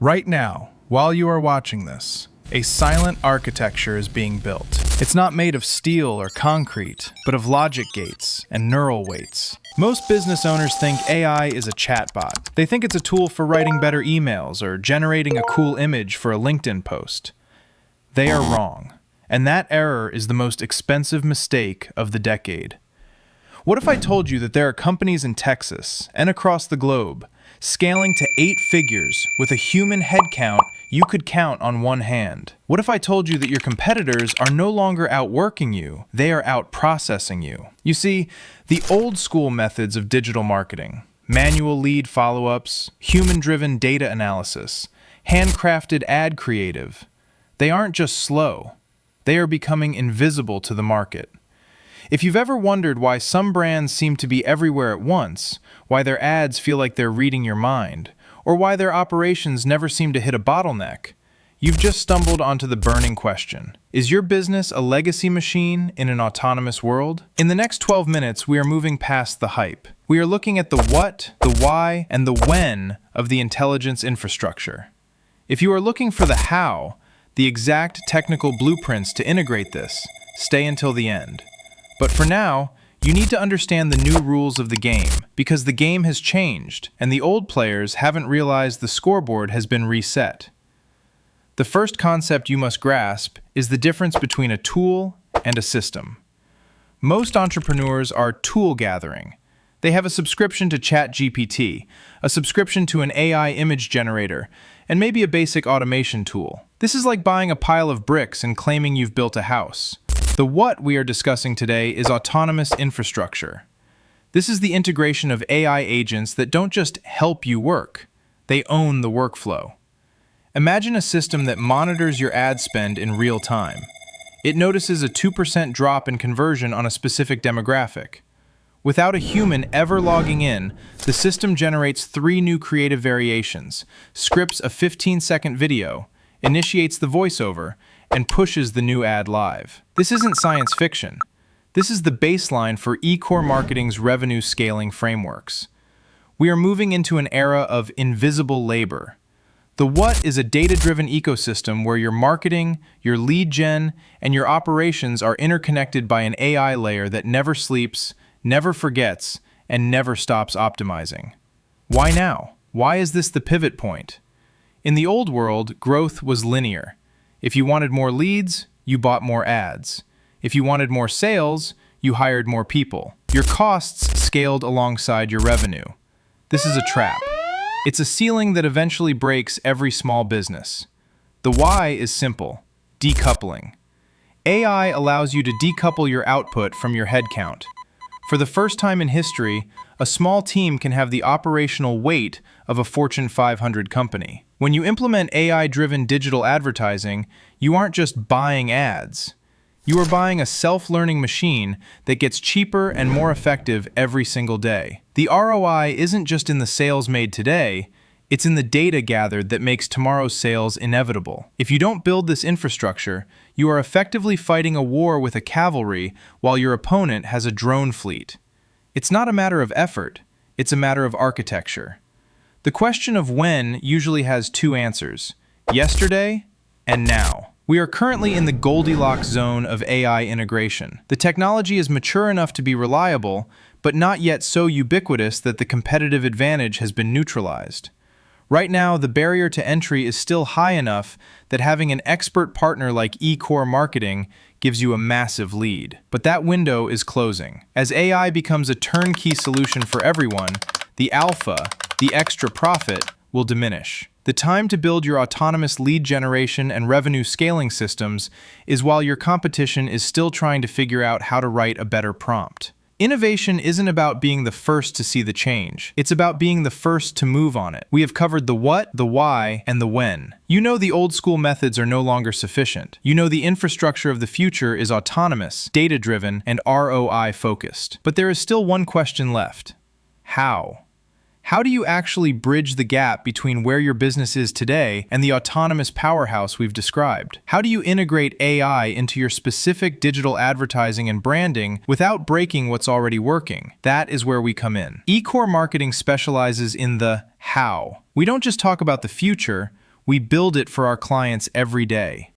Right now, while you are watching this, a silent architecture is being built. It's not made of steel or concrete, but of logic gates and neural weights. Most business owners think AI is a chatbot. They think it's a tool for writing better emails or generating a cool image for a LinkedIn post. They are wrong, and that error is the most expensive mistake of the decade. What if I told you that there are companies in Texas and across the globe scaling to 8 figures with a human headcount you could count on one hand? What if I told you that your competitors are no longer outworking you, they are outprocessing you? You see, the old school methods of digital marketing, manual lead follow-ups, human-driven data analysis, handcrafted ad creative, they aren't just slow, they are becoming invisible to the market. If you've ever wondered why some brands seem to be everywhere at once, why their ads feel like they're reading your mind, or why their operations never seem to hit a bottleneck, you've just stumbled onto the burning question. Is your business a legacy machine in an autonomous world? In the next 12 minutes, we are moving past the hype. We are looking at the what, the why, and the when of the intelligence infrastructure. If you are looking for the how, the exact technical blueprints to integrate this, stay until the end. But for now, you need to understand the new rules of the game, because the game has changed, and the old players haven't realized the scoreboard has been reset. The first concept you must grasp is the difference between a tool and a system. Most entrepreneurs are tool gathering. They have a subscription to ChatGPT, a subscription to an AI image generator, and maybe a basic automation tool. This is like buying a pile of bricks and claiming you've built a house. The what we are discussing today is autonomous infrastructure. This is the integration of AI agents that don't just help you work, they own the workflow. Imagine a system that monitors your ad spend in real time. It notices a 2% drop in conversion on a specific demographic. Without a human ever logging in, the system generates 3 new creative variations, scripts a 15-second video, initiates the voiceover, and pushes the new ad live. This isn't science fiction. This is the baseline for ECorr marketing's revenue scaling frameworks. We are moving into an era of invisible labor. The what is a data-driven ecosystem where your marketing, your lead gen, and your operations are interconnected by an AI layer that never sleeps, never forgets, and never stops optimizing. Why now? Why is this the pivot point? In the old world, growth was linear. If you wanted more leads, you bought more ads. If you wanted more sales, you hired more people. Your costs scaled alongside your revenue. This is a trap. It's a ceiling that eventually breaks every small business. The why is simple: decoupling. AI allows you to decouple your output from your headcount. For the first time in history, a small team can have the operational weight of a Fortune 500 company. When you implement AI-driven digital advertising, you aren't just buying ads. You are buying a self-learning machine that gets cheaper and more effective every single day. The ROI isn't just in the sales made today, it's in the data gathered that makes tomorrow's sales inevitable. If you don't build this infrastructure, you are effectively fighting a war with a cavalry while your opponent has a drone fleet. It's not a matter of effort, it's a matter of architecture. The question of when usually has 2 answers: yesterday and now. We are currently in the Goldilocks zone of AI integration. The technology is mature enough to be reliable, but not yet so ubiquitous that the competitive advantage has been neutralized. Right now, the barrier to entry is still high enough that having an expert partner like ECorr Marketing gives you a massive lead. But that window is closing. As AI becomes a turnkey solution for everyone, the alpha, the extra profit, will diminish. The time to build your autonomous lead generation and revenue scaling systems is while your competition is still trying to figure out how to write a better prompt. Innovation isn't about being the first to see the change. It's about being the first to move on it. We have covered the what, the why, and the when. You know the old school methods are no longer sufficient. You know the infrastructure of the future is autonomous, data-driven, and ROI-focused. But there is still one question left. How? How do you actually bridge the gap between where your business is today and the autonomous powerhouse we've described? How do you integrate AI into your specific digital advertising and branding without breaking what's already working? That is where we come in. ECorr Marketing specializes in the how. We don't just talk about the future, We build it for our clients every day.